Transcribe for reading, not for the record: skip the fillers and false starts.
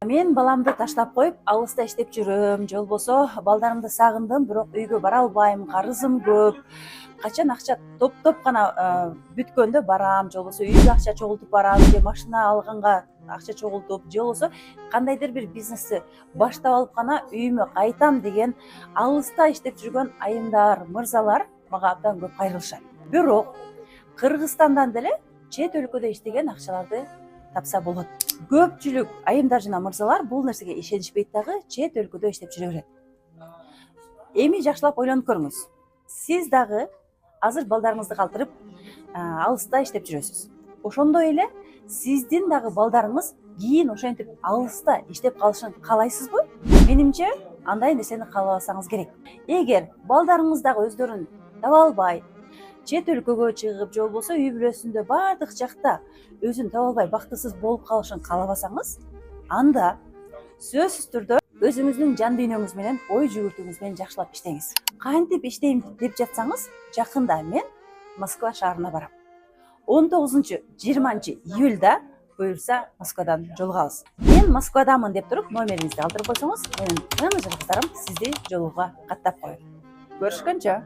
Мен баламды таштап коюп алыста иштеп жүрөм, же болбосо балдарымды сагындым, бирок үйгө бара албайм, карызым көп. Качан акча топтоп гана бүткөндө барам, же болбосо үйгө акча чогултуп барам, же машина алганга акча чогултуп, же болбосо кандайдыр бир бизнести баштап алып гана үйүмө кайтам деген алыста иштеп жүргөн айымдар, мырзалар мага абдан көп кайрылышат. Бирок Кыргызстандан деле чет өлкөдө иштеген акчаларды тапса болот. Көпчүлүк айымдар жана мырзалар бул нерсеге ишенишпейт дагы, чет өлкөдө иштеп жүрө берет. Эми жакшылап ойлонуп көрүңүз. Сиз дагы азыр балдарыңызды калтырып алыста иштеп жүрөсүз. Ошондой эле сиздин дагы балдарыңыз кийин ошентип алыста иштеп калышын каалайсызбы? Менимче андай нерсени каалабасаңыз керек. Эгер балдарыңыз дагы өздөрүн таба албай, чет өлкөгө чыгып, же болбосо үй бүлөсүндө баардык жакта өзүн таба албай бактысыз болуп калышын каалабасаңыз, анда сөзсүз түрдө өзүңүздүн жан дүйнөңүз менен, ой жүгүртүүңүз менен жакшылап иштеңиз. Кантип иштейм деп жатсаңыз, жакында мен Москва шаарына барам. 19-20 июлда буюрса Москвадан жолугабыз. Мен Москвадамын деп туруп номериңизди калтырып койсоңуз, менин менеджер кыздарым сизди жолугууга каттап коет. Көрүшкөнчө.